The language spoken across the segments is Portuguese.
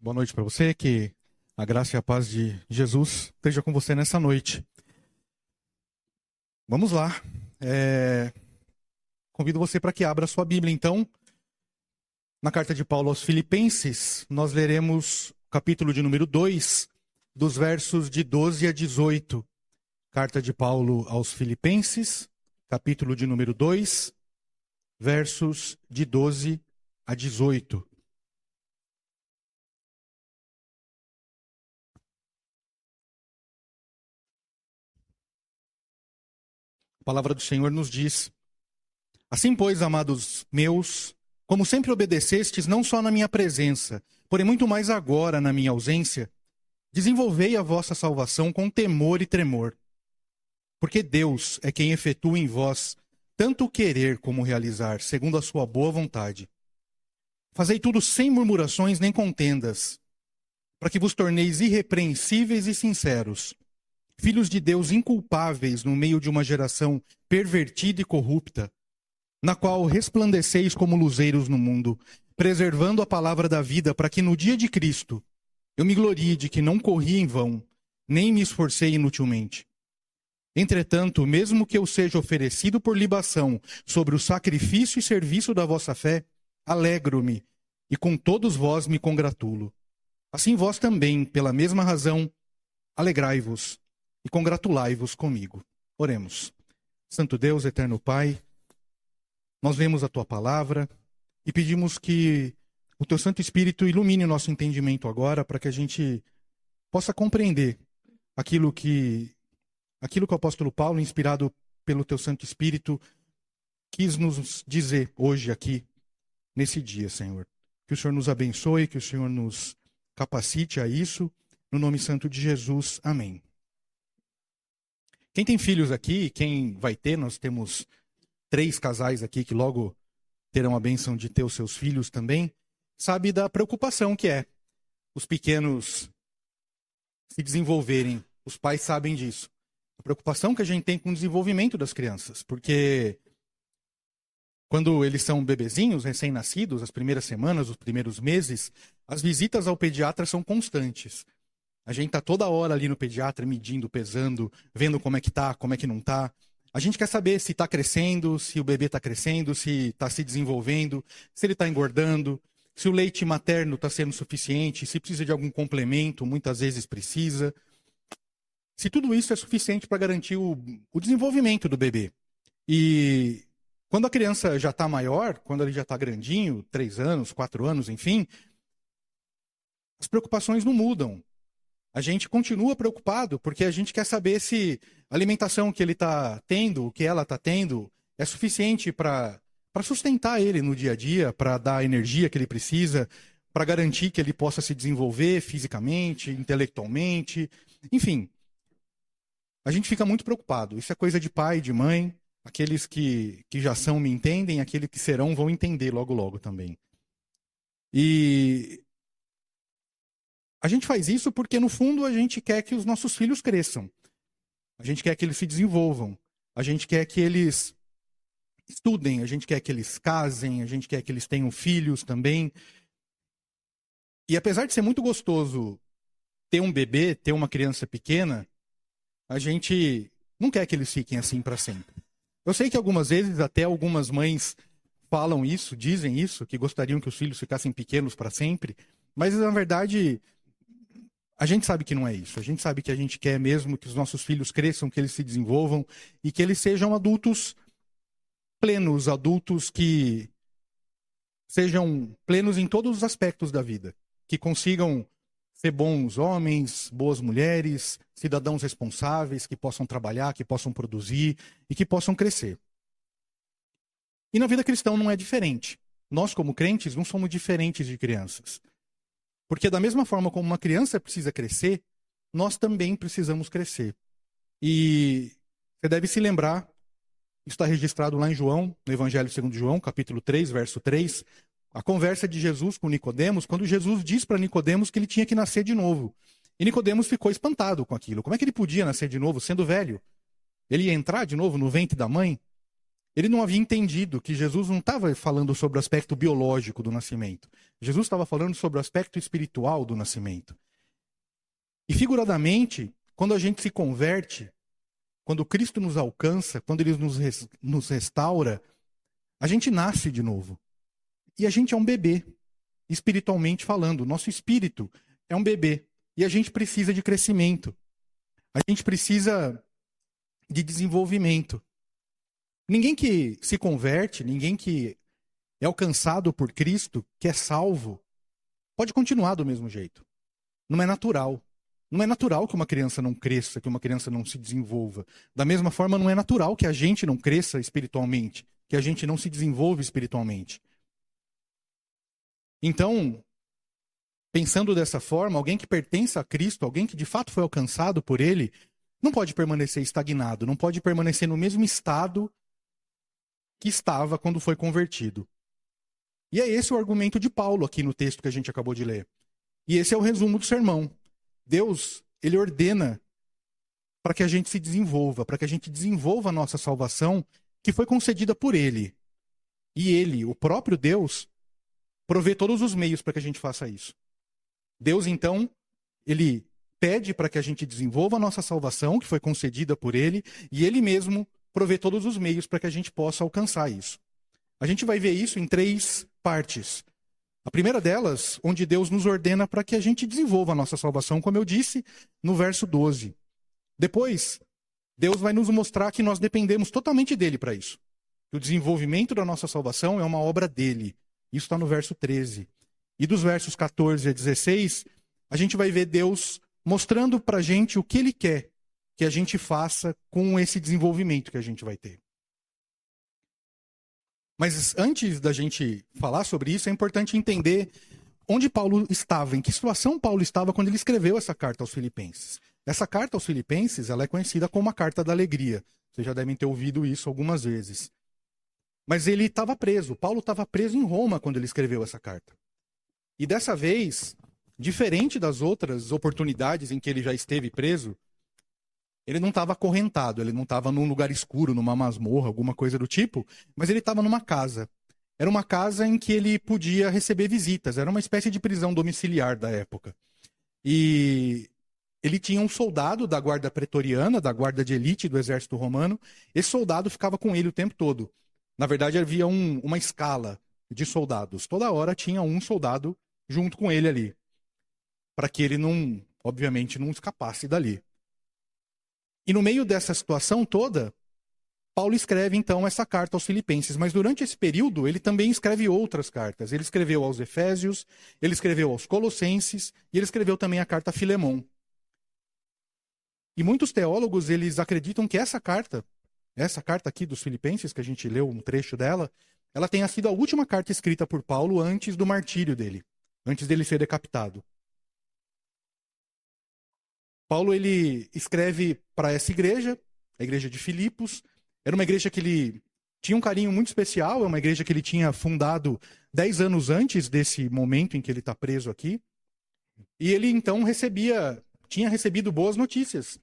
Boa noite para você, que a graça e a paz de Jesus esteja com você nessa noite. Vamos lá. Convido você para que abra a sua Bíblia, então. Na carta de Paulo aos Filipenses, nós leremos o capítulo de número 2, dos versos de 12 a 18. Carta de Paulo aos Filipenses, capítulo de número 2, versos de 12 a 18. A palavra do Senhor nos diz: Assim, pois, amados meus, como sempre obedecestes, não só na minha presença, porém muito mais agora na minha ausência, desenvolvei a vossa salvação com temor e tremor. Porque Deus é quem efetua em vós tanto o querer como o realizar, segundo a sua boa vontade. Fazei tudo sem murmurações nem contendas, para que vos torneis irrepreensíveis e sinceros, filhos de Deus inculpáveis no meio de uma geração pervertida e corrupta, na qual resplandeceis como luzeiros no mundo, preservando a palavra da vida, para que no dia de Cristo eu me glorie de que não corri em vão, nem me esforcei inutilmente. Entretanto, mesmo que eu seja oferecido por libação sobre o sacrifício e serviço da vossa fé, alegro-me, e com todos vós me congratulo. Assim vós também, pela mesma razão, alegrai-vos e congratulai-vos comigo. Oremos. Santo Deus, eterno Pai, nós lemos a Tua palavra e pedimos que o Teu Santo Espírito ilumine o nosso entendimento agora, para que a gente possa compreender aquilo que o apóstolo Paulo, inspirado pelo Teu Santo Espírito, quis nos dizer hoje aqui, nesse dia, Senhor. Que o Senhor nos abençoe, que o Senhor nos capacite a isso, no nome santo de Jesus. Amém. Quem tem filhos aqui, quem vai ter, nós temos 3 casais aqui que logo terão a bênção de ter os seus filhos também, sabe da preocupação que é os pequenos se desenvolverem. Os pais sabem disso. A preocupação que a gente tem com o desenvolvimento das crianças, porque quando eles são bebezinhos, recém-nascidos, as primeiras semanas, os primeiros meses, as visitas ao pediatra são constantes. A gente está toda hora ali no pediatra, medindo, pesando, vendo como é que tá, como é que não tá. A gente quer saber se está crescendo, se o bebê está crescendo, se está se desenvolvendo, se ele está engordando, se o leite materno está sendo suficiente, se precisa de algum complemento, muitas vezes precisa. Se tudo isso é suficiente para garantir o desenvolvimento do bebê. E quando a criança já está maior, quando ele já está grandinho, 3 anos, 4 anos, enfim, as preocupações não mudam. A gente continua preocupado porque a gente quer saber se a alimentação que ele está tendo, o que ela está tendo, é suficiente para sustentar ele no dia a dia, para dar a energia que ele precisa, para garantir que ele possa se desenvolver fisicamente, intelectualmente, enfim. A gente fica muito preocupado. Isso é coisa de pai, de mãe. Aqueles que já são me entendem, aqueles que serão vão entender logo logo também. E a gente faz isso porque, no fundo, a gente quer que os nossos filhos cresçam. A gente quer que eles se desenvolvam. A gente quer que eles estudem. A gente quer que eles casem. A gente quer que eles tenham filhos também. E apesar de ser muito gostoso ter um bebê, ter uma criança pequena, a gente não quer que eles fiquem assim para sempre. Eu sei que algumas vezes até algumas mães falam isso, dizem isso, que gostariam que os filhos ficassem pequenos para sempre, mas na verdade a gente sabe que não é isso. A gente sabe que a gente quer mesmo que os nossos filhos cresçam, que eles se desenvolvam e que eles sejam adultos plenos, adultos que sejam plenos em todos os aspectos da vida, que consigam ser bons homens, boas mulheres, cidadãos responsáveis, que possam trabalhar, que possam produzir e que possam crescer. E na vida cristã não é diferente. Nós, como crentes, não somos diferentes de crianças. Porque da mesma forma como uma criança precisa crescer, nós também precisamos crescer. E você deve se lembrar, isso está registrado lá em João, no Evangelho segundo João, capítulo 3, verso 3, a conversa de Jesus com Nicodemos, quando Jesus diz para Nicodemos que ele tinha que nascer de novo. E Nicodemos ficou espantado com aquilo. Como é que ele podia nascer de novo, sendo velho? Ele ia entrar de novo no ventre da mãe? ele não havia entendido que Jesus não estava falando sobre o aspecto biológico do nascimento. Jesus estava falando sobre o aspecto espiritual do nascimento. E figuradamente, quando a gente se converte, quando Cristo nos alcança, quando ele nos restaura, a gente nasce de novo. E a gente é um bebê, espiritualmente falando. Nosso espírito é um bebê. E a gente precisa de crescimento. A gente precisa de desenvolvimento. Ninguém que se converte, ninguém que é alcançado por Cristo, que é salvo, pode continuar do mesmo jeito. Não é natural. Não é natural que uma criança não cresça, que uma criança não se desenvolva. Da mesma forma, não é natural que a gente não cresça espiritualmente, que a gente não se desenvolva espiritualmente. Então, pensando dessa forma, alguém que pertence a Cristo, alguém que de fato foi alcançado por Ele, não pode permanecer estagnado, não pode permanecer no mesmo estado que estava quando foi convertido. E é esse o argumento de Paulo aqui no texto que a gente acabou de ler. E esse é o resumo do sermão. Deus, ele ordena para que a gente se desenvolva, para que a gente desenvolva a nossa salvação que foi concedida por Ele. E Ele, o próprio Deus, provê todos os meios para que a gente faça isso. Deus, então, Ele pede para que a gente desenvolva a nossa salvação, que foi concedida por Ele, e Ele mesmo provê todos os meios para que a gente possa alcançar isso. A gente vai ver isso em 3 partes. A primeira delas, onde Deus nos ordena para que a gente desenvolva a nossa salvação, como eu disse no verso 12. Depois, Deus vai nos mostrar que nós dependemos totalmente dele para isso. Que o desenvolvimento da nossa salvação é uma obra dele. Isso está no verso 13. E dos versos 14 a 16, a gente vai ver Deus mostrando para a gente o que ele quer que a gente faça com esse desenvolvimento que a gente vai ter. Mas antes da gente falar sobre isso, é importante entender onde Paulo estava, em que situação Paulo estava quando ele escreveu essa carta aos Filipenses. Essa carta aos Filipenses, ela é conhecida como a Carta da Alegria. Vocês já devem ter ouvido isso algumas vezes. Mas ele estava preso. Paulo estava preso em Roma quando ele escreveu essa carta. E dessa vez, diferente das outras oportunidades em que ele já esteve preso, ele não estava acorrentado, ele não estava num lugar escuro, numa masmorra, alguma coisa do tipo, mas ele estava numa casa. Era uma casa em que ele podia receber visitas, era uma espécie de prisão domiciliar da época. E ele tinha um soldado da guarda pretoriana, da guarda de elite do exército romano. Esse soldado ficava com ele o tempo todo. Na verdade, havia uma escala de soldados. Toda hora tinha um soldado junto com ele ali, para que ele não, obviamente, não escapasse dali. E no meio dessa situação toda, Paulo escreve então essa carta aos Filipenses, mas durante esse período ele também escreve outras cartas. Ele escreveu aos Efésios, ele escreveu aos Colossenses e ele escreveu também a carta a Filemon. E muitos teólogos, eles acreditam que essa carta aqui dos Filipenses, que a gente leu um trecho dela, ela tenha sido a última carta escrita por Paulo antes do martírio dele, antes dele ser decapitado. Paulo, ele escreve para essa igreja, a igreja de Filipos. Era uma igreja que ele tinha um carinho muito especial, é uma igreja que ele tinha fundado 10 anos antes desse momento em que ele está preso aqui. E ele, então, tinha recebido boas notícias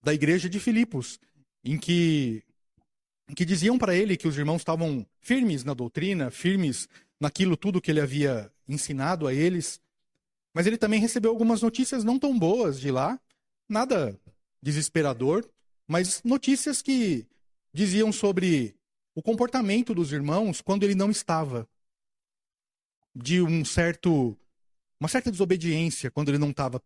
da igreja de Filipos, em que diziam para ele que os irmãos estavam firmes na doutrina, firmes naquilo tudo que ele havia ensinado a eles. Mas ele também recebeu algumas notícias não tão boas de lá, nada desesperador, mas notícias que diziam sobre o comportamento dos irmãos quando ele não estava. De uma certa desobediência quando ele não estava,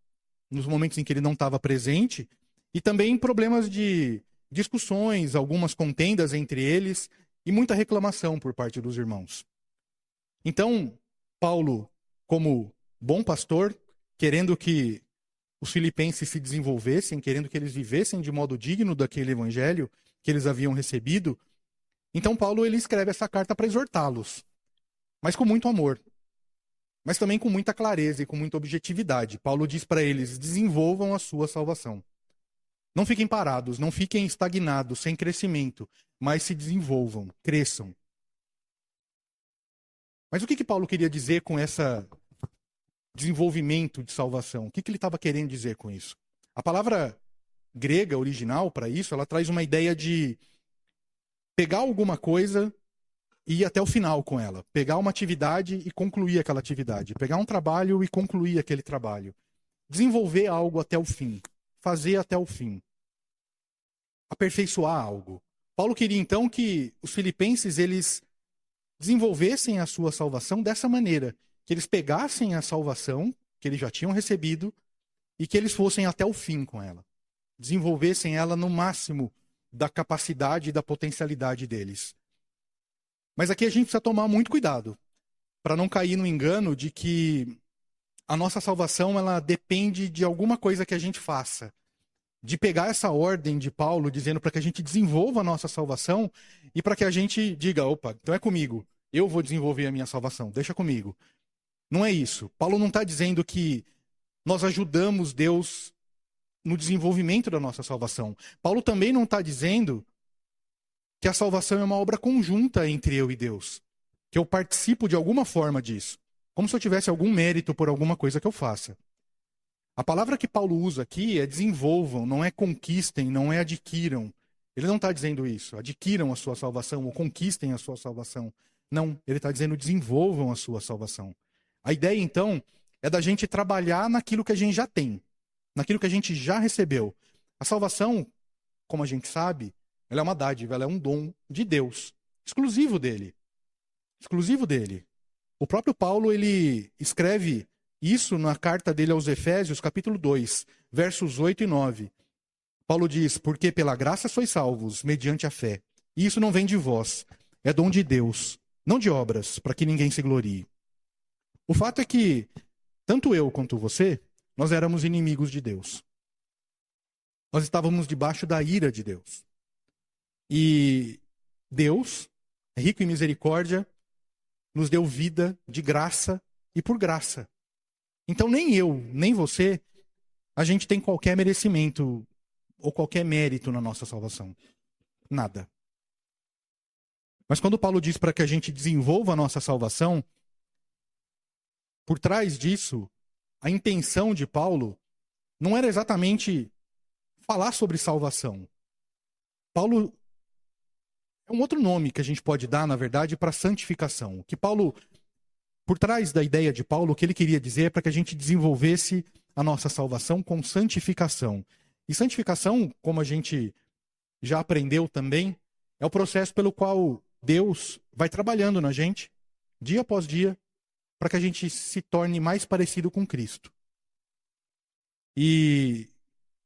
nos momentos em que ele não estava presente, e também problemas de discussões, algumas contendas entre eles, e muita reclamação por parte dos irmãos. Então, Paulo, como bom pastor, querendo que os filipenses se desenvolvessem, querendo que eles vivessem de modo digno daquele evangelho que eles haviam recebido, então Paulo ele escreve essa carta para exortá-los, mas com muito amor, mas também com muita clareza e com muita objetividade. Paulo diz para eles: desenvolvam a sua salvação. Não fiquem parados, não fiquem estagnados, sem crescimento, mas se desenvolvam, cresçam. Mas o que Paulo queria dizer com essa desenvolvimento de salvação? O que ele estava querendo dizer com isso? A palavra grega original para isso, ela traz uma ideia de pegar alguma coisa e ir até o final com ela. Pegar uma atividade e concluir aquela atividade. Pegar um trabalho e concluir aquele trabalho. Desenvolver algo até o fim. Fazer até o fim. Aperfeiçoar algo. Paulo queria então que os filipenses eles desenvolvessem a sua salvação dessa maneira. Que eles pegassem a salvação que eles já tinham recebido e que eles fossem até o fim com ela. Desenvolvessem ela no máximo da capacidade e da potencialidade deles. Mas aqui a gente precisa tomar muito cuidado para não cair no engano de que a nossa salvação ela depende de alguma coisa que a gente faça. De pegar essa ordem de Paulo dizendo para que a gente desenvolva a nossa salvação e para que a gente diga, opa, então é comigo, eu vou desenvolver a minha salvação, deixa comigo. Não é isso. Paulo não está dizendo que nós ajudamos Deus no desenvolvimento da nossa salvação. Paulo também não está dizendo que a salvação é uma obra conjunta entre eu e Deus. Que eu participo de alguma forma disso. Como se eu tivesse algum mérito por alguma coisa que eu faça. A palavra que Paulo usa aqui é desenvolvam, não é conquistem, não é adquiram. Ele não está dizendo isso. Adquiram a sua salvação ou conquistem a sua salvação. Não, ele está dizendo desenvolvam a sua salvação. A ideia, então, é da gente trabalhar naquilo que a gente já tem. Naquilo que a gente já recebeu. A salvação, como a gente sabe, ela é uma dádiva, ela é um dom de Deus. Exclusivo dele. Exclusivo dele. O próprio Paulo, ele escreve isso na carta dele aos Efésios, capítulo 2, versos 8 e 9. Paulo diz, porque pela graça sois salvos, mediante a fé. E isso não vem de vós, é dom de Deus, não de obras, para que ninguém se glorie. O fato é que, tanto eu quanto você, nós éramos inimigos de Deus. Nós estávamos debaixo da ira de Deus. E Deus, rico em misericórdia, nos deu vida de graça e por graça. Então nem eu, nem você, a gente tem qualquer merecimento ou qualquer mérito na nossa salvação. Nada. Mas quando Paulo diz para que a gente desenvolva a nossa salvação, por trás disso, a intenção de Paulo não era exatamente falar sobre salvação. Paulo é um outro nome que a gente pode dar, na verdade, para santificação. Que Paulo, por trás da ideia de Paulo, o que ele queria dizer é para que a gente desenvolvesse a nossa salvação com santificação. E santificação, como a gente já aprendeu também, é o processo pelo qual Deus vai trabalhando na gente, dia após dia, para que a gente se torne mais parecido com Cristo. E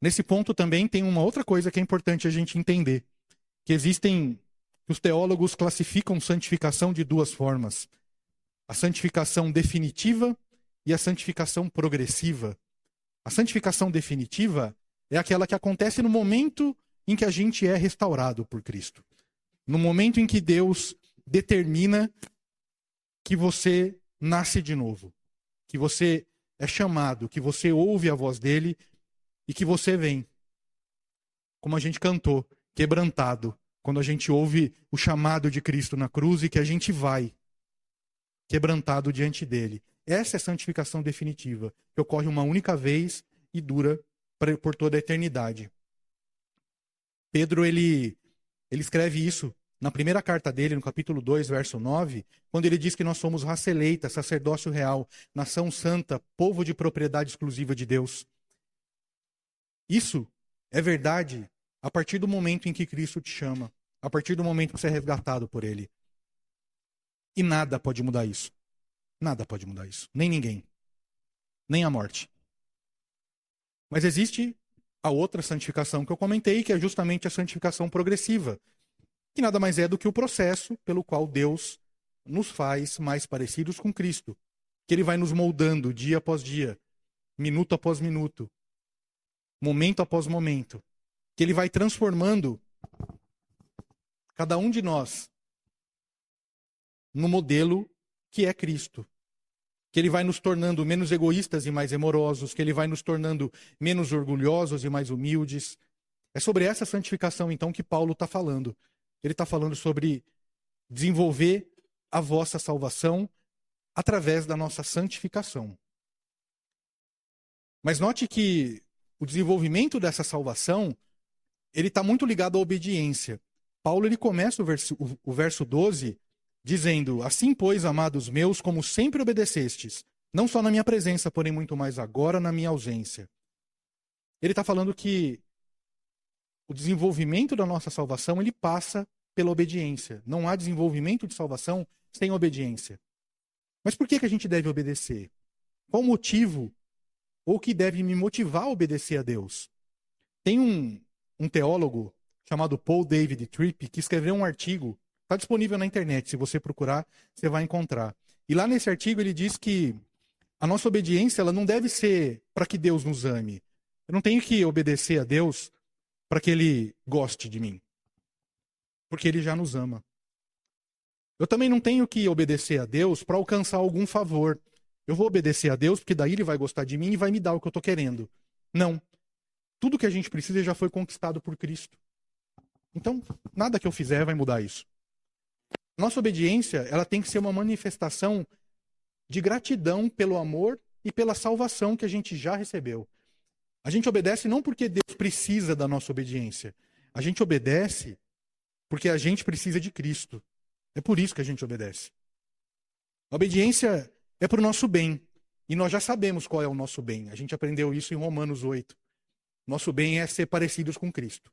nesse ponto também tem uma outra coisa que é importante a gente entender, que os teólogos classificam santificação de duas formas. A santificação definitiva e a santificação progressiva. A santificação definitiva é aquela que acontece no momento em que a gente é restaurado por Cristo. No momento em que Deus determina que você nasce de novo, que você é chamado, que você ouve a voz dele e que você vem. Como a gente cantou, quebrantado, quando a gente ouve o chamado de Cristo na cruz e que a gente vai quebrantado diante dele. Essa é a santificação definitiva, que ocorre uma única vez e dura por toda a eternidade. Pedro, ele escreve isso na primeira carta dele, no capítulo 2, verso 9, quando ele diz que nós somos raça eleita, sacerdócio real, nação santa, povo de propriedade exclusiva de Deus. Isso é verdade a partir do momento em que Cristo te chama, a partir do momento que você é resgatado por ele. E nada pode mudar isso. Nada pode mudar isso. Nem ninguém. Nem a morte. Mas existe a outra santificação que eu comentei, que é justamente a santificação progressiva, que nada mais é do que o processo pelo qual Deus nos faz mais parecidos com Cristo. Que ele vai nos moldando dia após dia, minuto após minuto, momento após momento. Que ele vai transformando cada um de nós no modelo que é Cristo. Que ele vai nos tornando menos egoístas e mais amorosos, que ele vai nos tornando menos orgulhosos e mais humildes. É sobre essa santificação, então, que Paulo está falando. Ele está falando sobre desenvolver a vossa salvação através da nossa santificação. Mas note que o desenvolvimento dessa salvação, ele está muito ligado à obediência. Paulo ele começa o verso 12 dizendo: Assim, pois, amados meus, como sempre obedecestes, não só na minha presença, porém muito mais agora na minha ausência. Ele está falando que o desenvolvimento da nossa salvação ele passa pela obediência. Não há desenvolvimento de salvação sem obediência. Mas por que a gente deve obedecer? Qual o motivo ou que deve me motivar a obedecer a Deus? Tem um teólogo chamado Paul David Tripp que escreveu um artigo, está disponível na internet, se você procurar, você vai encontrar. E lá nesse artigo ele diz que a nossa obediência ela não deve ser para que Deus nos ame. Eu não tenho que obedecer a Deus para que Ele goste de mim, porque Ele já nos ama. Eu também não tenho que obedecer a Deus para alcançar algum favor. Eu vou obedecer a Deus porque daí Ele vai gostar de mim e vai me dar o que eu estou querendo. Não. Tudo que a gente precisa já foi conquistado por Cristo. Então, nada que eu fizer vai mudar isso. Nossa obediência, ela tem que ser uma manifestação de gratidão pelo amor e pela salvação que a gente já recebeu. A gente obedece não porque Deus precisa da nossa obediência. A gente obedece porque a gente precisa de Cristo. É por isso que a gente obedece. A obediência é para o nosso bem. E nós já sabemos qual é o nosso bem. A gente aprendeu isso em Romanos 8. Nosso bem é ser parecidos com Cristo.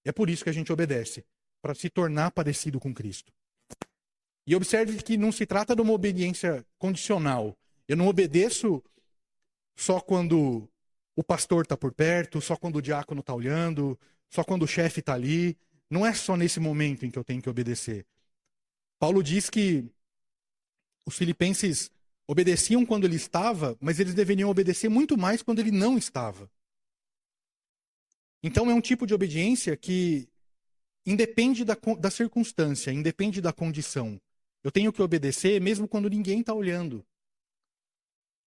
É por isso que a gente obedece, para se tornar parecido com Cristo. E observe que não se trata de uma obediência condicional. Eu não obedeço só quando o pastor está por perto, só quando o diácono está olhando, só quando o chefe está ali. Não é só nesse momento em que eu tenho que obedecer. Paulo diz que os filipenses obedeciam quando ele estava, mas eles deveriam obedecer muito mais quando ele não estava. Então é um tipo de obediência que independe da circunstância, independe da condição. Eu tenho que obedecer mesmo quando ninguém está olhando.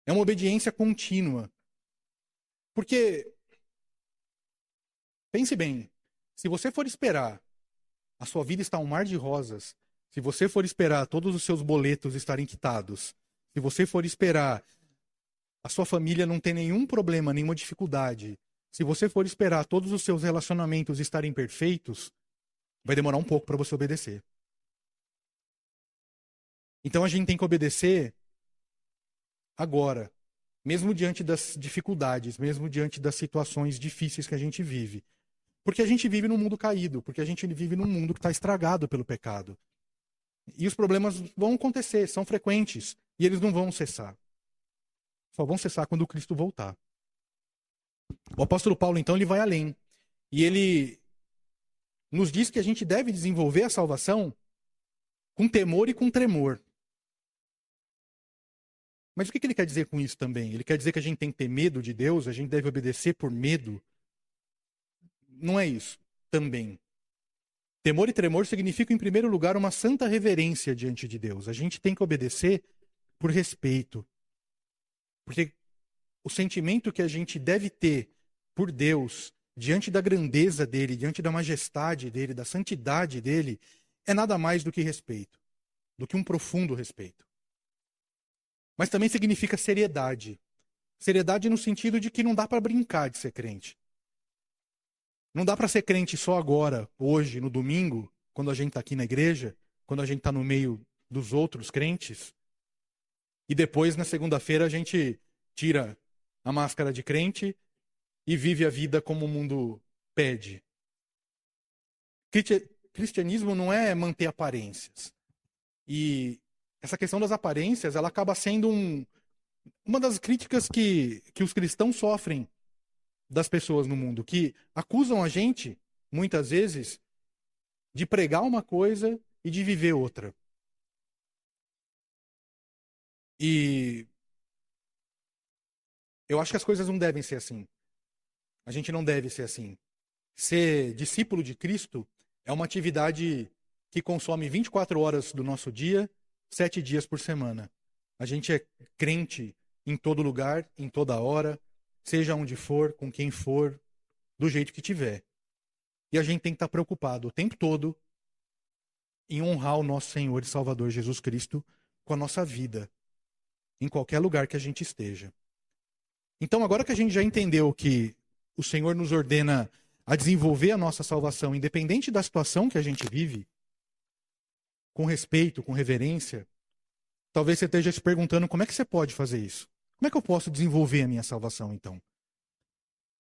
É uma obediência contínua. Porque, pense bem, se você for esperar a sua vida estar um mar de rosas, se você for esperar todos os seus boletos estarem quitados, se você for esperar a sua família não ter nenhum problema, nenhuma dificuldade, se você for esperar todos os seus relacionamentos estarem perfeitos, vai demorar um pouco para você obedecer. Então a gente tem que obedecer agora, mesmo diante das dificuldades, mesmo diante das situações difíceis que a gente vive. Porque a gente vive num mundo caído, porque a gente vive num mundo que está estragado pelo pecado. E os problemas vão acontecer, são frequentes, e eles não vão cessar. Só vão cessar quando Cristo voltar. O apóstolo Paulo, então, ele vai além. E ele nos diz que a gente deve desenvolver a salvação com temor e com tremor. Mas o que ele quer dizer com isso também? Ele quer dizer que a gente tem que ter medo de Deus, a gente deve obedecer por medo? Não é isso também. Temor e tremor significam, em primeiro lugar, uma santa reverência diante de Deus. A gente tem que obedecer por respeito. Porque o sentimento que a gente deve ter por Deus, diante da grandeza dele, diante da majestade dele, da santidade dele, é nada mais do que respeito, do que um profundo respeito. Mas também significa seriedade. Seriedade no sentido de que não dá para brincar de ser crente. Não dá para ser crente só agora, hoje, no domingo, quando a gente está aqui na igreja, quando a gente está no meio dos outros crentes, e depois, na segunda-feira, a gente tira a máscara de crente e vive a vida como o mundo pede. Cristianismo não é manter aparências. E essa questão das aparências, ela acaba sendo uma das críticas que os cristãos sofrem das pessoas no mundo, que acusam a gente, muitas vezes, de pregar uma coisa e de viver outra. E eu acho que as coisas não devem ser assim. A gente não deve ser assim. Ser discípulo de Cristo é uma atividade que consome 24 horas do nosso dia, 7 dias por semana. A gente é crente em todo lugar, em toda hora, seja onde for, com quem for, do jeito que tiver. E a gente tem que estar preocupado o tempo todo em honrar o nosso Senhor e Salvador Jesus Cristo com a nossa vida, em qualquer lugar que a gente esteja. Então, agora que a gente já entendeu que o Senhor nos ordena a desenvolver a nossa salvação, independente da situação que a gente vive, com respeito, com reverência, talvez você esteja se perguntando como é que você pode fazer isso? Como é que eu posso desenvolver a minha salvação, então?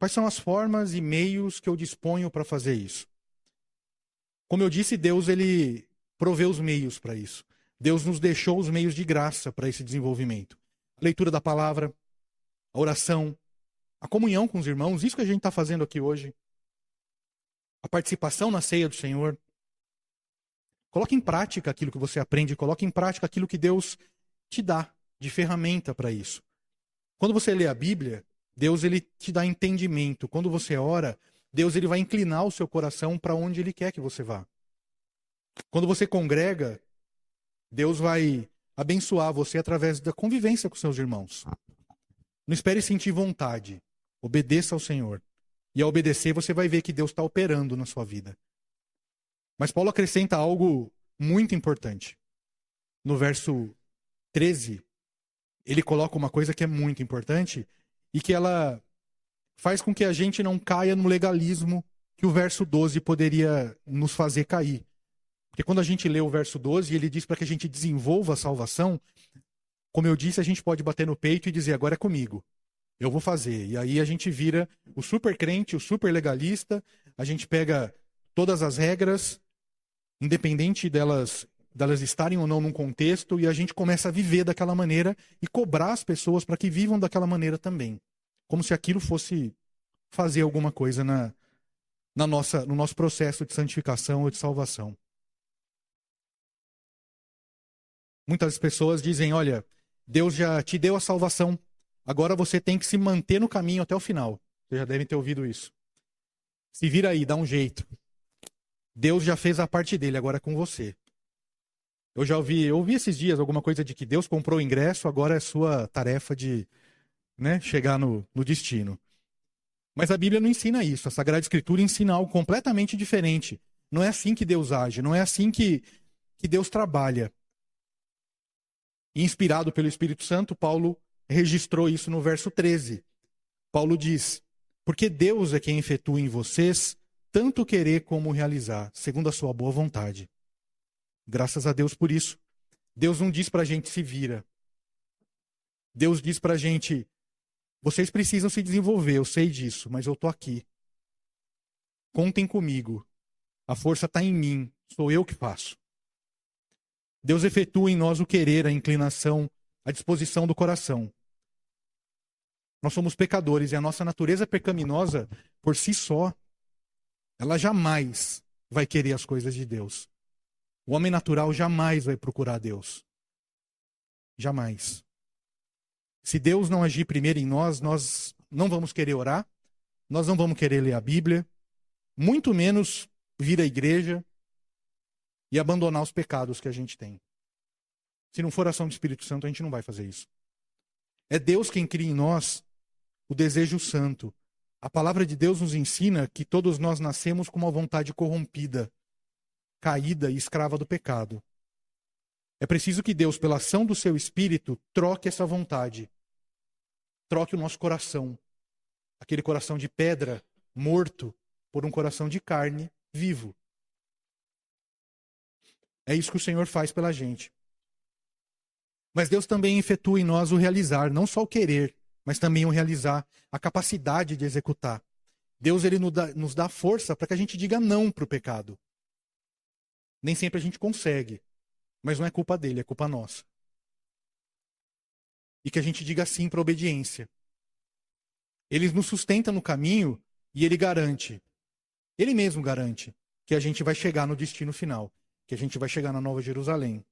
Quais são as formas e meios que eu disponho para fazer isso? Como eu disse, Deus ele provê os meios para isso. Deus nos deixou os meios de graça para esse desenvolvimento. A leitura da palavra, a oração, a comunhão com os irmãos, isso que a gente está fazendo aqui hoje. A participação na ceia do Senhor. Coloque em prática aquilo que você aprende, coloque em prática aquilo que Deus te dá de ferramenta para isso. Quando você lê a Bíblia, Deus ele te dá entendimento. Quando você ora, Deus ele vai inclinar o seu coração para onde Ele quer que você vá. Quando você congrega, Deus vai abençoar você através da convivência com seus irmãos. Não espere sentir vontade. Obedeça ao Senhor. E ao obedecer, você vai ver que Deus está operando na sua vida. Mas Paulo acrescenta algo muito importante. No verso 13, ele coloca uma coisa que é muito importante e que ela faz com que a gente não caia no legalismo que o verso 12 poderia nos fazer cair. Porque quando a gente lê o verso 12, ele diz para que a gente desenvolva a salvação, como eu disse, a gente pode bater no peito e dizer, agora é comigo, eu vou fazer. E aí a gente vira o super crente, o super legalista, a gente pega todas as regras, independente delas estarem ou não num contexto, e a gente começa a viver daquela maneira e cobrar as pessoas para que vivam daquela maneira também. Como se aquilo fosse fazer alguma coisa no nosso processo de santificação ou de salvação. Muitas pessoas dizem, olha, Deus já te deu a salvação, agora você tem que se manter no caminho até o final. Vocês já devem ter ouvido isso. Se vira aí, dá um jeito. Deus já fez a parte dele, agora é com você. Eu ouvi esses dias alguma coisa de que Deus comprou o ingresso, agora é sua tarefa de chegar no destino. Mas a Bíblia não ensina isso. A Sagrada Escritura ensina algo completamente diferente. Não é assim que Deus age, não é assim que Deus trabalha. E inspirado pelo Espírito Santo, Paulo registrou isso no verso 13. Paulo diz, porque Deus é quem efetua em vocês tanto querer como realizar, segundo a sua boa vontade. Graças a Deus por isso. Deus não diz pra gente se vira. Deus diz pra gente, vocês precisam se desenvolver, eu sei disso, mas eu tô aqui. Contem comigo. A força está em mim, sou eu que faço. Deus efetua em nós o querer, a inclinação, a disposição do coração. Nós somos pecadores e a nossa natureza pecaminosa, por si só, ela jamais vai querer as coisas de Deus. O homem natural jamais vai procurar Deus. Jamais. Se Deus não agir primeiro em nós, nós não vamos querer orar, nós não vamos querer ler a Bíblia, muito menos vir à igreja e abandonar os pecados que a gente tem. Se não for ação do Espírito Santo, a gente não vai fazer isso. É Deus quem cria em nós o desejo santo. A palavra de Deus nos ensina que todos nós nascemos com uma vontade corrompida, caída e escrava do pecado. É preciso que Deus, pela ação do seu Espírito, troque essa vontade. Troque o nosso coração. Aquele coração de pedra, morto, por um coração de carne, vivo. É isso que o Senhor faz pela gente. Mas Deus também efetua em nós o realizar, não só o querer, mas também o realizar, a capacidade de executar. Deus ele nos dá força para que a gente diga não para o pecado. Nem sempre a gente consegue, mas não é culpa dele, é culpa nossa. E que a gente diga sim para a obediência. Ele nos sustenta no caminho e ele garante, ele mesmo garante, que a gente vai chegar no destino final, que a gente vai chegar na Nova Jerusalém.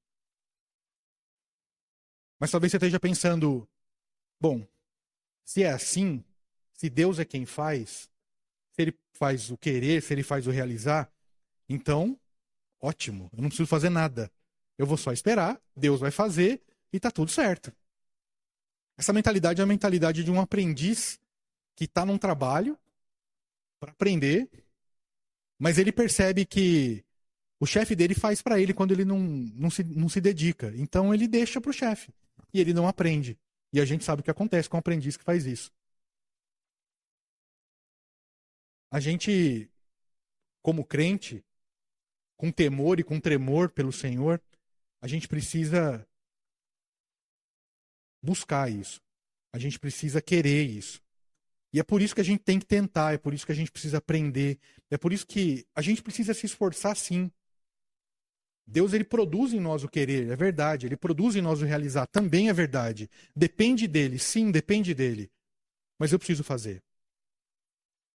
Mas talvez você esteja pensando, bom, se é assim, se Deus é quem faz, se ele faz o querer, se ele faz o realizar, então, ótimo, eu não preciso fazer nada. Eu vou só esperar, Deus vai fazer e tá tudo certo. Essa mentalidade é a mentalidade de um aprendiz que está num trabalho para aprender, mas ele percebe que o chefe dele faz para ele quando ele não se dedica. Então ele deixa para o chefe e ele não aprende. E a gente sabe o que acontece com o aprendiz que faz isso. A gente, como crente, com temor e com tremor pelo Senhor, a gente precisa buscar isso. A gente precisa querer isso. E é por isso que a gente tem que tentar, é por isso que a gente precisa aprender, é por isso que a gente precisa se esforçar sim. Deus, ele produz em nós o querer, é verdade. Ele produz em nós o realizar, também é verdade. Depende dele, sim, depende dele. Mas eu preciso fazer.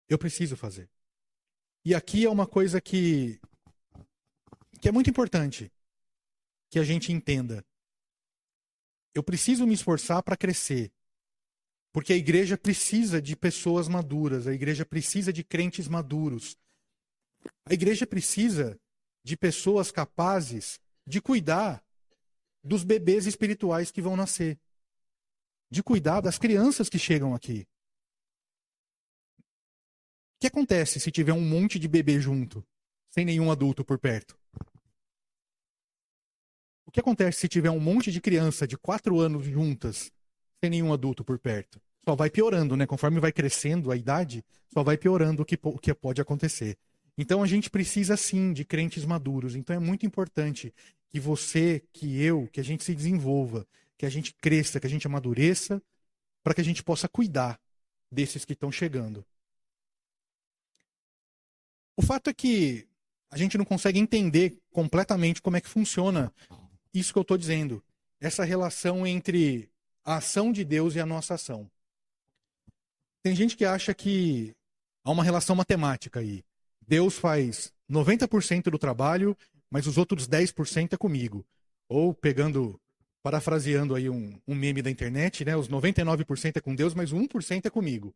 Eu preciso fazer. E aqui é uma coisa que é muito importante que a gente entenda. Eu preciso me esforçar para crescer. Porque a igreja precisa de pessoas maduras, a igreja precisa de crentes maduros. A igreja precisa de pessoas capazes de cuidar dos bebês espirituais que vão nascer, de cuidar das crianças que chegam aqui. O que acontece se tiver um monte de bebê junto, sem nenhum adulto por perto? O que acontece se tiver um monte de criança de 4 anos juntas, sem nenhum adulto por perto? Só vai piorando, né? Conforme vai crescendo a idade, só vai piorando o que pode acontecer. Então a gente precisa sim de crentes maduros. Então é muito importante que você, que eu, que a gente se desenvolva, que a gente cresça, que a gente amadureça, para que a gente possa cuidar desses que estão chegando. O fato é que a gente não consegue entender completamente como é que funciona isso que eu estou dizendo. Essa relação entre a ação de Deus e a nossa ação. Tem gente que acha que há uma relação matemática aí. Deus faz 90% do trabalho, mas os outros 10% é comigo. Ou pegando, parafraseando aí um meme da internet, né? Os 99% é com Deus, mas o 1% é comigo.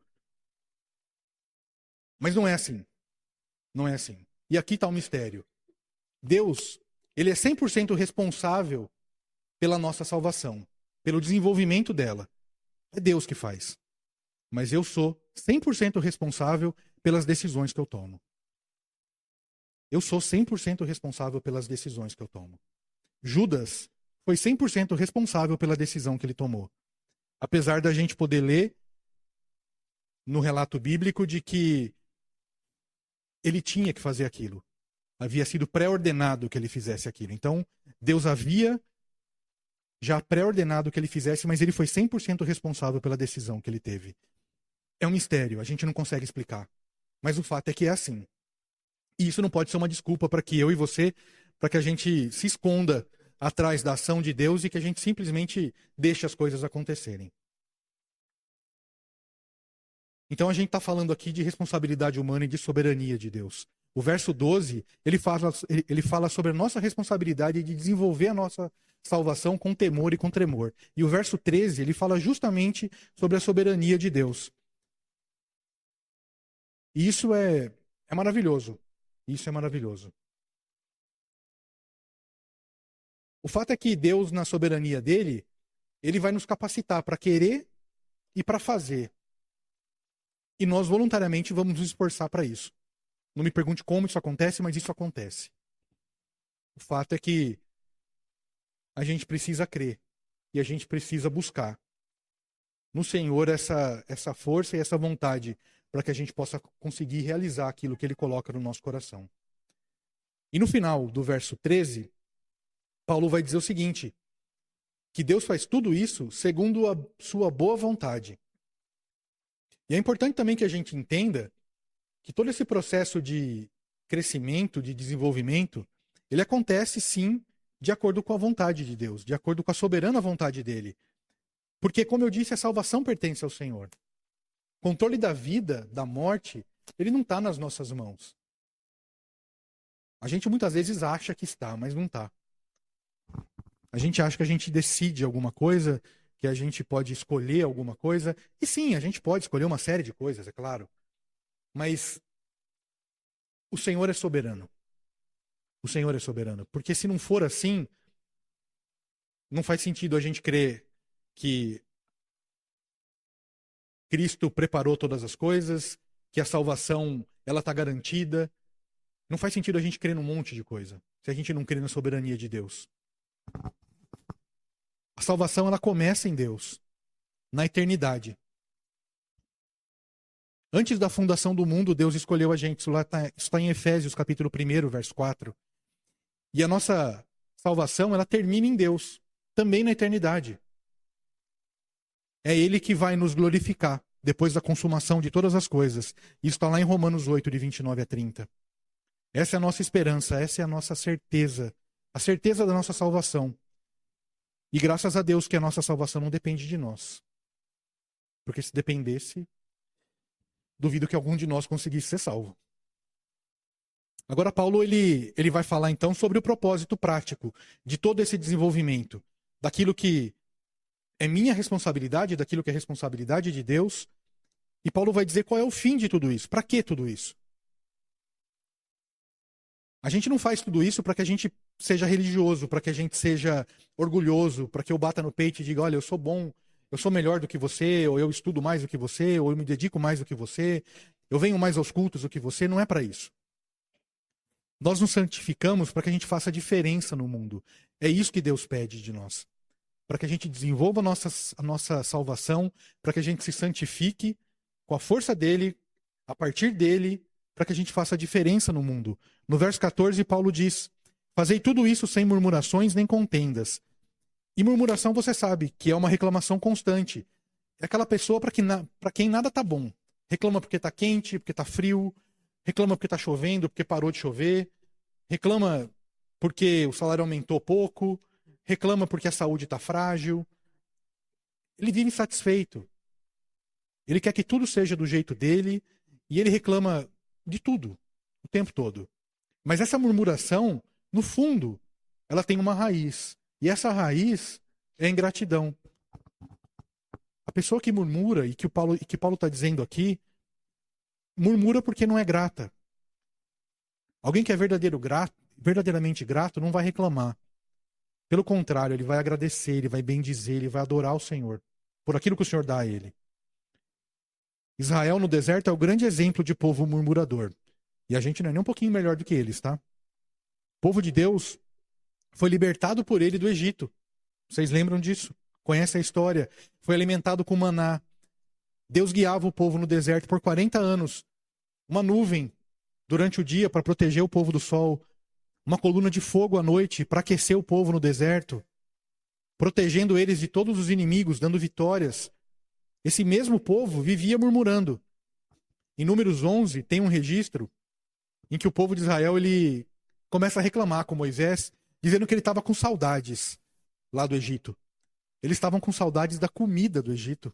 Mas não é assim. Não é assim. E aqui está o mistério. Deus, ele é 100% responsável pela nossa salvação, pelo desenvolvimento dela. É Deus que faz. Mas eu sou 100% responsável pelas decisões que eu tomo. Eu sou 100% responsável pelas decisões que eu tomo. Judas foi 100% responsável pela decisão que ele tomou. Apesar da gente poder ler no relato bíblico de que ele tinha que fazer aquilo. Havia sido pré-ordenado que ele fizesse aquilo. Então, Deus havia já pré-ordenado que ele fizesse, mas ele foi 100% responsável pela decisão que ele teve. É um mistério, a gente não consegue explicar. Mas o fato é que é assim. E isso não pode ser uma desculpa para que eu e você, para que a gente se esconda atrás da ação de Deus e que a gente simplesmente deixe as coisas acontecerem. Então a gente está falando aqui de responsabilidade humana e de soberania de Deus. O verso 12, ele fala sobre a nossa responsabilidade de desenvolver a nossa salvação com temor e com tremor. E o verso 13, ele fala justamente sobre a soberania de Deus. E isso é maravilhoso. Isso é maravilhoso. O fato é que Deus, na soberania dele, ele vai nos capacitar para querer e para fazer. E nós voluntariamente vamos nos esforçar para isso. Não me pergunte como isso acontece, mas isso acontece. O fato é que a gente precisa crer e a gente precisa buscar no Senhor essa força e essa vontade para que a gente possa conseguir realizar aquilo que ele coloca no nosso coração. E no final do verso 13, Paulo vai dizer o seguinte, que Deus faz tudo isso segundo a sua boa vontade. E é importante também que a gente entenda que todo esse processo de crescimento, de desenvolvimento, ele acontece sim de acordo com a vontade de Deus, de acordo com a soberana vontade dele. Porque, como eu disse, a salvação pertence ao Senhor. O controle da vida, da morte, ele não está nas nossas mãos. A gente muitas vezes acha que está, mas não está. A gente acha que a gente decide alguma coisa, que a gente pode escolher alguma coisa. E sim, a gente pode escolher uma série de coisas, é claro. Mas o Senhor é soberano. O Senhor é soberano. Porque se não for assim, não faz sentido a gente crer que Cristo preparou todas as coisas, que a salvação ela está garantida. Não faz sentido a gente crer num monte de coisa, se a gente não crê na soberania de Deus. A salvação ela começa em Deus, na eternidade. Antes da fundação do mundo, Deus escolheu a gente. Isso está em Efésios, capítulo 1, verso 4. E a nossa salvação, ela termina em Deus, também na eternidade. É Ele que vai nos glorificar, depois da consumação de todas as coisas. Isso está lá em Romanos 8, de 29 a 30. Essa é a nossa esperança, essa é a nossa certeza. A certeza da nossa salvação. E graças a Deus que a nossa salvação não depende de nós. Porque se dependesse, duvido que algum de nós conseguisse ser salvo. Agora Paulo ele vai falar então sobre o propósito prático de todo esse desenvolvimento, daquilo que é minha responsabilidade, daquilo que é responsabilidade de Deus. E Paulo vai dizer qual é o fim de tudo isso. Para que tudo isso? A gente não faz tudo isso para que a gente seja religioso, para que a gente seja orgulhoso, para que eu bata no peito e diga, olha, eu sou bom, eu sou melhor do que você, ou eu estudo mais do que você, ou eu me dedico mais do que você, eu venho mais aos cultos do que você. Não é para isso. Nós nos santificamos para que a gente faça diferença no mundo. É isso que Deus pede de nós. Para que a gente desenvolva a nossa salvação, para que a gente se santifique com a força dele, a partir dele, para que a gente faça a diferença no mundo. No verso 14, Paulo diz, fazei tudo isso sem murmurações nem contendas. E murmuração, você sabe, que é uma reclamação constante. É aquela pessoa para quem nada tá bom. Reclama porque tá quente, porque tá frio, reclama porque tá chovendo, porque parou de chover, reclama porque o salário aumentou pouco, reclama porque a saúde está frágil. Ele vive insatisfeito. Ele quer que tudo seja do jeito dele e ele reclama de tudo, o tempo todo. Mas essa murmuração, no fundo, ela tem uma raiz. E essa raiz é a ingratidão. A pessoa que murmura, e que Paulo está dizendo aqui, murmura porque não é grata. Alguém que é verdadeiramente grato não vai reclamar. Pelo contrário, ele vai agradecer, ele vai bendizer, ele vai adorar o Senhor por aquilo que o Senhor dá a ele. Israel no deserto é o grande exemplo de povo murmurador. E a gente não é nem um pouquinho melhor do que eles, tá? O povo de Deus foi libertado por ele do Egito. Vocês lembram disso? Conhecem a história? Foi alimentado com maná. Deus guiava o povo no deserto por 40 anos. Uma nuvem durante o dia para proteger o povo do sol. Uma coluna de fogo à noite para aquecer o povo no deserto. Protegendo eles de todos os inimigos, dando vitórias. Esse mesmo povo vivia murmurando. Em Números 11 tem um registro em que o povo de Israel ele começa a reclamar com Moisés, dizendo que ele estava com saudades lá do Egito. Eles estavam com saudades da comida do Egito,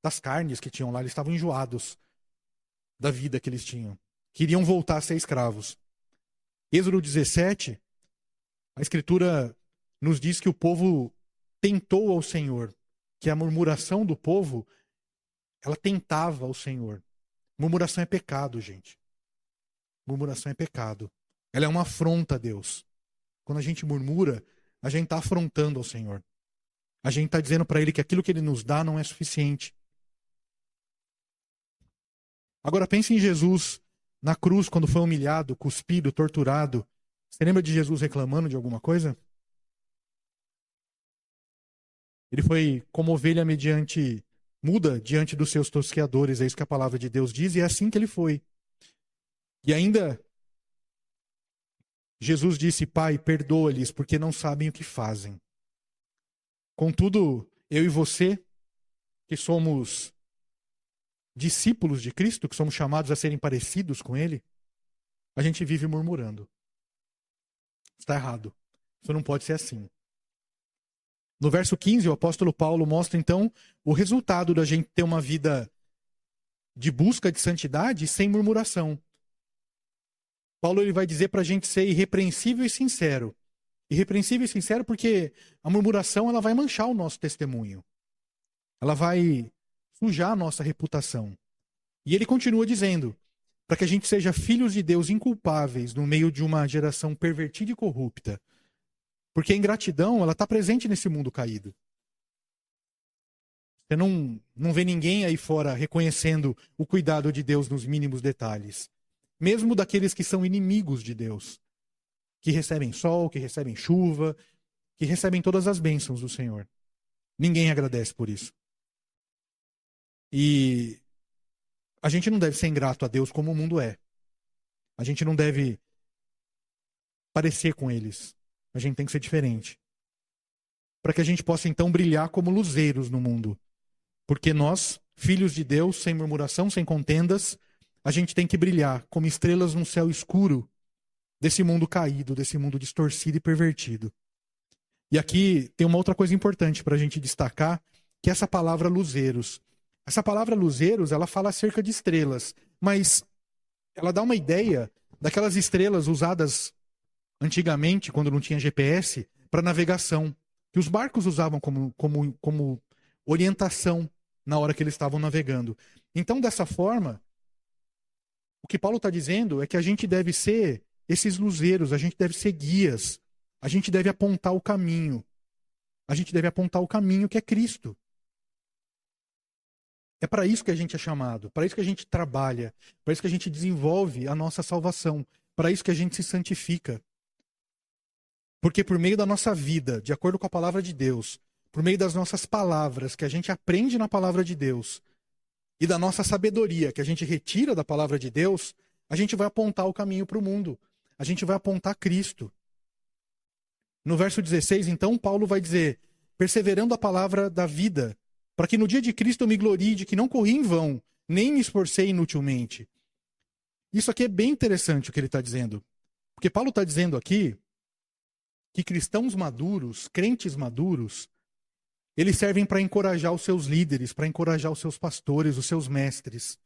das carnes que tinham lá. Eles estavam enjoados da vida que eles tinham. Queriam voltar a ser escravos. Êxodo 17, a Escritura nos diz que o povo tentou ao Senhor, que a murmuração do povo, ela tentava ao Senhor. Murmuração é pecado, gente. Murmuração é pecado. Ela é uma afronta a Deus. Quando a gente murmura, a gente está afrontando ao Senhor. A gente está dizendo para Ele que aquilo que Ele nos dá não é suficiente. Agora pense em Jesus na cruz, quando foi humilhado, cuspido, torturado. Você lembra de Jesus reclamando de alguma coisa? Ele foi como ovelha muda diante dos seus tosqueadores. É isso que a palavra de Deus diz, e é assim que ele foi. E ainda Jesus disse, Pai, perdoa-lhes, porque não sabem o que fazem. Contudo, eu e você, que somos discípulos de Cristo, que somos chamados a serem parecidos com Ele, a gente vive murmurando. Está errado. Isso não pode ser assim. No verso 15, o apóstolo Paulo mostra, então, o resultado da gente ter uma vida de busca de santidade sem murmuração. Paulo ele vai dizer para a gente ser irrepreensível e sincero. Irrepreensível e sincero porque a murmuração ela vai manchar o nosso testemunho. Ela vai sujar a nossa reputação. E ele continua dizendo, para que a gente seja filhos de Deus inculpáveis no meio de uma geração pervertida e corrupta. Porque a ingratidão, ela está presente nesse mundo caído. Você não vê ninguém aí fora reconhecendo o cuidado de Deus nos mínimos detalhes. Mesmo daqueles que são inimigos de Deus. Que recebem sol, que recebem chuva, que recebem todas as bênçãos do Senhor. Ninguém agradece por isso. E a gente não deve ser ingrato a Deus como o mundo é. A gente não deve parecer com eles. A gente tem que ser diferente. Para que a gente possa então brilhar como luzeiros no mundo. Porque nós, filhos de Deus, sem murmuração, sem contendas, a gente tem que brilhar como estrelas num céu escuro desse mundo caído, desse mundo distorcido e pervertido. E aqui tem uma outra coisa importante para a gente destacar, que é essa palavra luzeiros. Essa palavra luzeiros, ela fala acerca de estrelas, mas ela dá uma ideia daquelas estrelas usadas antigamente, quando não tinha GPS, para navegação, que os barcos usavam como orientação na hora que eles estavam navegando. Então, dessa forma, o que Paulo está dizendo é que a gente deve ser esses luzeiros, a gente deve ser guias, a gente deve apontar o caminho. A gente deve apontar o caminho que é Cristo. É para isso que a gente é chamado, para isso que a gente trabalha, para isso que a gente desenvolve a nossa salvação, para isso que a gente se santifica. Porque por meio da nossa vida, de acordo com a palavra de Deus, por meio das nossas palavras, que a gente aprende na palavra de Deus, e da nossa sabedoria, que a gente retira da palavra de Deus, a gente vai apontar o caminho para o mundo. A gente vai apontar Cristo. No verso 16, então, Paulo vai dizer: perseverando a palavra da vida, para que no dia de Cristo eu me glorie de que não corri em vão, nem me esforcei inutilmente. Isso aqui é bem interessante o que ele está dizendo. Porque Paulo está dizendo aqui que cristãos maduros, crentes maduros, eles servem para encorajar os seus líderes, para encorajar os seus pastores, os seus mestres.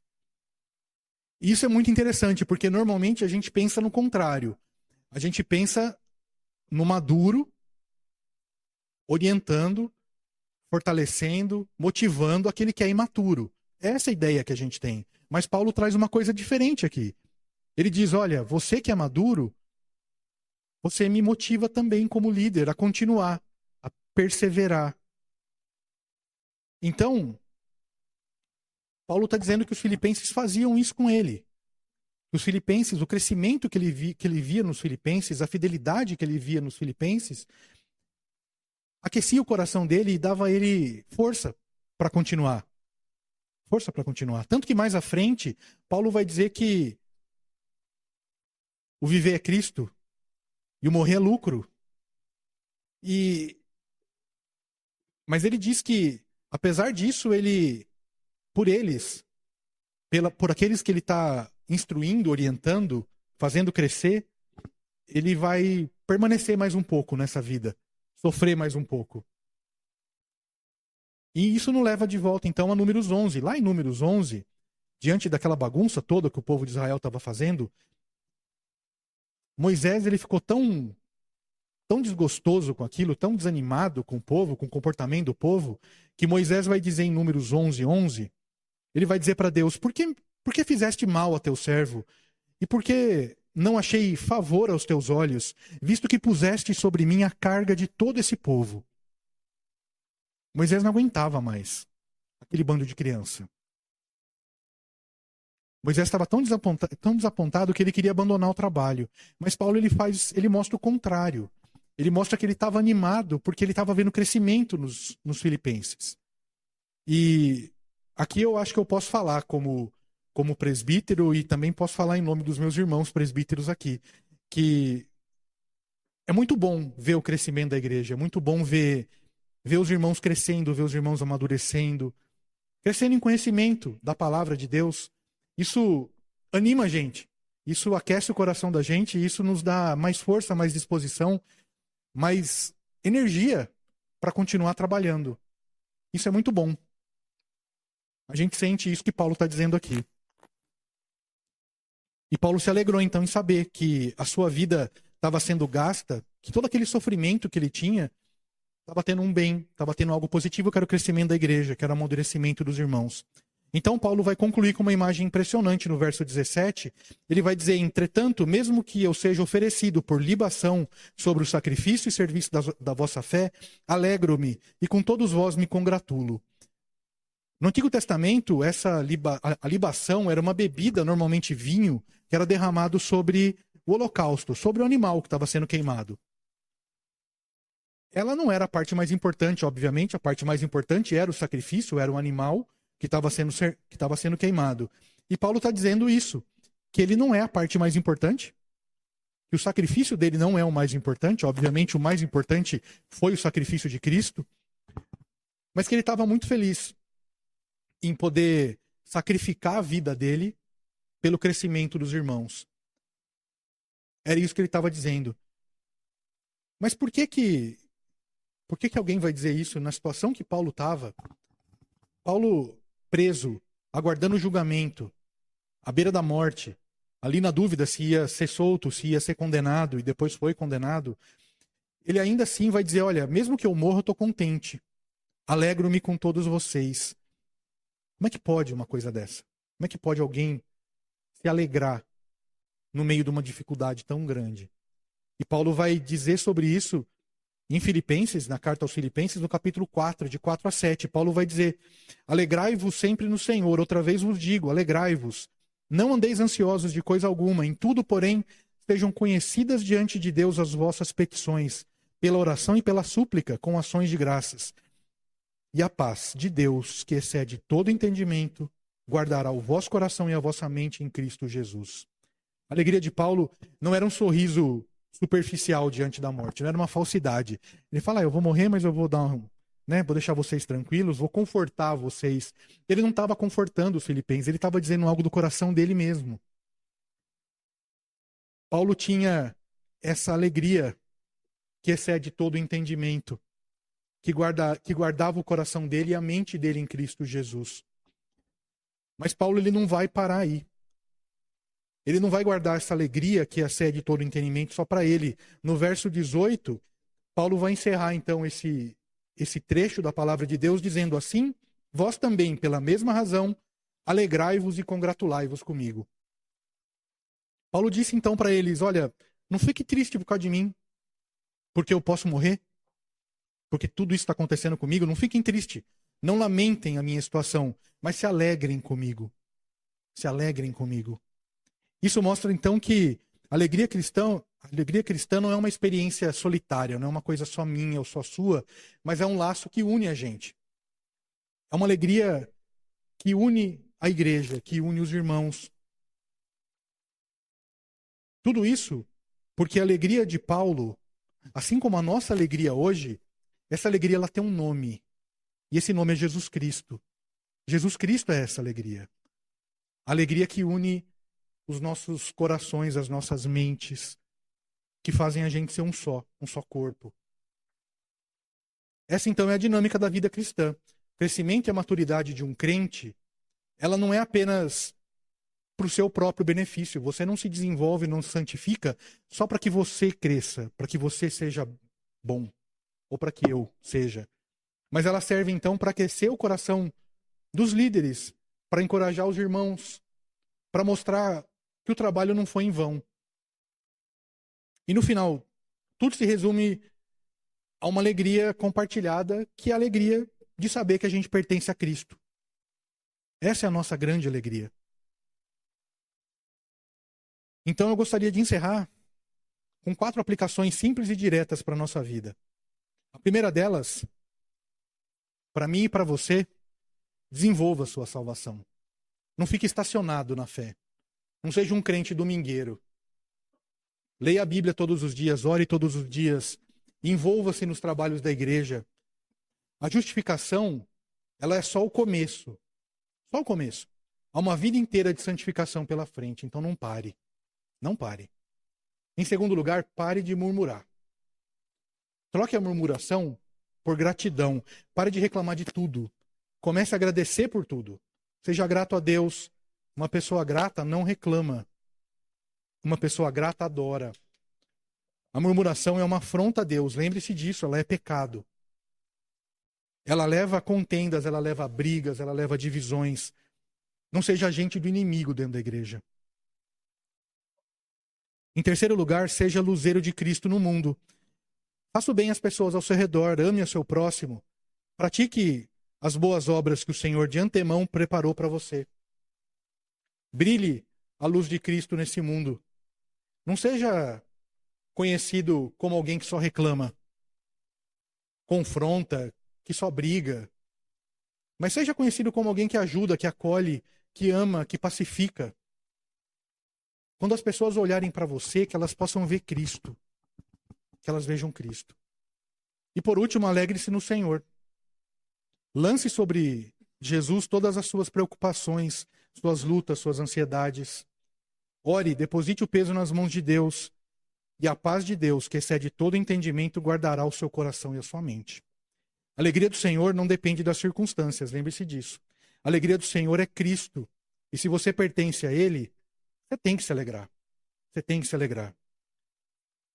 E isso é muito interessante, porque normalmente a gente pensa no contrário. A gente pensa no maduro, orientando, fortalecendo, motivando aquele que é imaturo. Essa é a ideia que a gente tem. Mas Paulo traz uma coisa diferente aqui. Ele diz: olha, você que é maduro, você me motiva também como líder a continuar, a perseverar. Então, Paulo está dizendo que os filipenses faziam isso com ele. Os filipenses, o crescimento que ele via nos filipenses, a fidelidade que ele via nos filipenses, aquecia o coração dele e dava a ele força para continuar. Força para continuar. Tanto que mais à frente, Paulo vai dizer que o viver é Cristo e o morrer é lucro. Mas ele diz que, apesar disso, por eles, por aqueles que ele está instruindo, orientando, fazendo crescer, ele vai permanecer mais um pouco nessa vida, sofrer mais um pouco. E isso nos leva de volta, então, a Números 11. Lá em Números 11, diante daquela bagunça toda que o povo de Israel estava fazendo, Moisés ele ficou tão desgostoso com aquilo, tão desanimado com o povo, com o comportamento do povo, que Moisés vai dizer em Números 11:11, ele vai dizer para Deus: por que fizeste mal a teu servo? E por que não achei favor aos teus olhos, visto que puseste sobre mim a carga de todo esse povo? Moisés não aguentava mais aquele bando de criança. Moisés estava tão desapontado que ele queria abandonar o trabalho. Mas Paulo ele mostra o contrário. Ele mostra que ele estava animado porque ele estava vendo crescimento nos filipenses. E aqui eu acho que eu posso falar como presbítero e também posso falar em nome dos meus irmãos presbíteros aqui, que é muito bom ver o crescimento da igreja, é muito bom ver os irmãos crescendo, ver os irmãos amadurecendo, crescendo em conhecimento da palavra de Deus. Isso anima a gente, isso aquece o coração da gente, isso nos dá mais força, mais disposição, mais energia para continuar trabalhando. Isso é muito bom. A gente sente isso que Paulo está dizendo aqui. E Paulo se alegrou então em saber que a sua vida estava sendo gasta, que todo aquele sofrimento que ele tinha estava tendo um bem, estava tendo algo positivo, que era o crescimento da igreja, que era o amadurecimento dos irmãos. Então Paulo vai concluir com uma imagem impressionante no verso 17. Ele vai dizer: entretanto, mesmo que eu seja oferecido por libação sobre o sacrifício e serviço da vossa fé, alegro-me e com todos vós me congratulo. No Antigo Testamento, a libação era uma bebida, normalmente vinho, que era derramado sobre o holocausto, sobre o animal que estava sendo queimado. Ela não era a parte mais importante, obviamente. A parte mais importante era o sacrifício, era o animal que estava sendo queimado. E Paulo está dizendo isso, que ele não é a parte mais importante, que o sacrifício dele não é o mais importante, obviamente o mais importante foi o sacrifício de Cristo, mas que ele estava muito feliz em poder sacrificar a vida dele pelo crescimento dos irmãos. Era isso que ele estava dizendo. Mas por que alguém vai dizer isso na situação que Paulo estava? Paulo preso, aguardando o julgamento, à beira da morte, ali na dúvida se ia ser solto, se ia ser condenado, e depois foi condenado. Ele ainda assim vai dizer, olha, mesmo que eu morra, eu estou contente. Alegro-me com todos vocês. Como é que pode uma coisa dessa? Como é que pode alguém se alegrar no meio de uma dificuldade tão grande? E Paulo vai dizer sobre isso em Filipenses, na carta aos Filipenses, no capítulo 4, de 4 a 7. Paulo vai dizer, alegrai-vos sempre no Senhor. Outra vez vos digo, alegrai-vos. Não andeis ansiosos de coisa alguma. Em tudo, porém, sejam conhecidas diante de Deus as vossas petições, pela oração e pela súplica, com ações de graças. E a paz de Deus, que excede todo entendimento, guardará o vosso coração e a vossa mente em Cristo Jesus. A alegria de Paulo não era um sorriso superficial diante da morte, não era uma falsidade. Ele fala, eu vou morrer, mas eu vou vou deixar vocês tranquilos, vou confortar vocês. Ele não estava confortando os filipenses, ele estava dizendo algo do coração dele mesmo. Paulo tinha essa alegria que excede todo o entendimento, que guardava o coração dele e a mente dele em Cristo Jesus. Mas Paulo ele não vai parar aí. Ele não vai guardar essa alegria que excede todo o entendimento só para ele. No verso 18, Paulo vai encerrar então esse trecho da palavra de Deus dizendo assim, vós também, pela mesma razão, alegrai-vos e congratulai-vos comigo. Paulo disse então para eles, olha, não fique triste por causa de mim, porque eu posso morrer, porque tudo isso está acontecendo comigo, não fiquem tristes, não lamentem a minha situação, mas se alegrem comigo. Se alegrem comigo. Isso mostra então que a alegria cristã não é uma experiência solitária, não é uma coisa só minha ou só sua, mas é um laço que une a gente. É uma alegria que une a igreja, que une os irmãos. Tudo isso porque a alegria de Paulo, assim como a nossa alegria hoje, essa alegria ela tem um nome. E esse nome é Jesus Cristo. Jesus Cristo é essa alegria. A alegria que une os nossos corações, as nossas mentes, que fazem a gente ser um só corpo. Essa então é a dinâmica da vida cristã. O crescimento e a maturidade de um crente, ela não é apenas para o seu próprio benefício. Você não se desenvolve, não se santifica só para que você cresça, para que você seja bom, ou para que eu seja. Mas ela serve então para aquecer o coração dos líderes, para encorajar os irmãos, para mostrar que o trabalho não foi em vão. E no final, tudo se resume a uma alegria compartilhada, que é a alegria de saber que a gente pertence a Cristo. Essa é a nossa grande alegria. Então eu gostaria de encerrar com 4 aplicações simples e diretas para a nossa vida. A primeira delas, para mim e para você, desenvolva a sua salvação. Não fique estacionado na fé. Não seja um crente domingueiro. Leia a Bíblia todos os dias, ore todos os dias, envolva-se nos trabalhos da igreja. A justificação, ela é só o começo. Só o começo. Há uma vida inteira de santificação pela frente, então não pare. Não pare. Em segundo lugar, pare de murmurar. Troque a murmuração por gratidão. Pare de reclamar de tudo. Comece a agradecer por tudo. Seja grato a Deus. Uma pessoa grata não reclama. Uma pessoa grata adora. A murmuração é uma afronta a Deus. Lembre-se disso, ela é pecado. Ela leva a contendas, ela leva a brigas, ela leva a divisões. Não seja agente do inimigo dentro da igreja. Em terceiro lugar, seja luzeiro de Cristo no mundo. Faça o bem às pessoas ao seu redor, ame ao seu próximo. Pratique as boas obras que o Senhor de antemão preparou para você. Brilhe a luz de Cristo nesse mundo. Não seja conhecido como alguém que só reclama, confronta, que só briga. Mas seja conhecido como alguém que ajuda, que acolhe, que ama, que pacifica. Quando as pessoas olharem para você, que elas possam ver Cristo. Que elas vejam Cristo. E por último, alegre-se no Senhor. Lance sobre Jesus todas as suas preocupações, suas lutas, suas ansiedades. Ore, deposite o peso nas mãos de Deus. E a paz de Deus, que excede todo entendimento, guardará o seu coração e a sua mente. A alegria do Senhor não depende das circunstâncias, lembre-se disso. A alegria do Senhor é Cristo. E se você pertence a Ele, você tem que se alegrar. Você tem que se alegrar.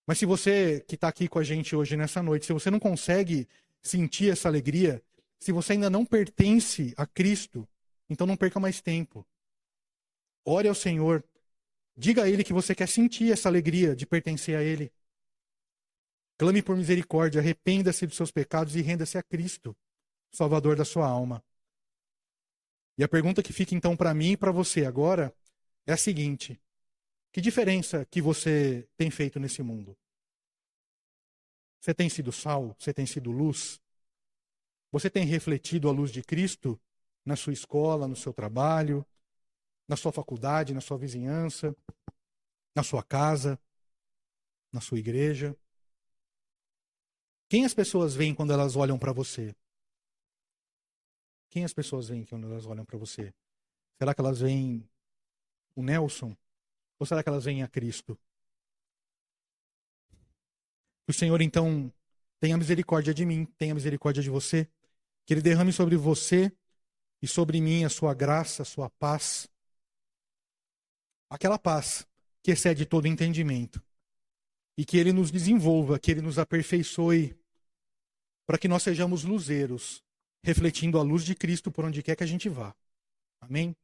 Mas se você que está aqui com a gente hoje nessa noite, se você não consegue sentir essa alegria, se você ainda não pertence a Cristo, então não perca mais tempo. Ore ao Senhor. Diga a Ele que você quer sentir essa alegria de pertencer a Ele. Clame por misericórdia, arrependa-se dos seus pecados e renda-se a Cristo, Salvador da sua alma. E a pergunta que fica então para mim e para você agora é a seguinte: que diferença que você tem feito nesse mundo? Você tem sido sal? Você tem sido luz? Você tem refletido a luz de Cristo na sua escola, no seu trabalho, na sua faculdade, na sua vizinhança, na sua casa, na sua igreja? Quem as pessoas veem quando elas olham para você? Quem as pessoas veem quando elas olham para você? Será que elas veem o Nelson? Ou será que elas veem a Cristo? Que o Senhor, então, tenha misericórdia de mim, tenha misericórdia de você. Que Ele derrame sobre você e sobre mim a sua graça, a sua paz. Aquela paz que excede todo entendimento. E que Ele nos desenvolva, que Ele nos aperfeiçoe, para que nós sejamos luzeiros, refletindo a luz de Cristo por onde quer que a gente vá. Amém?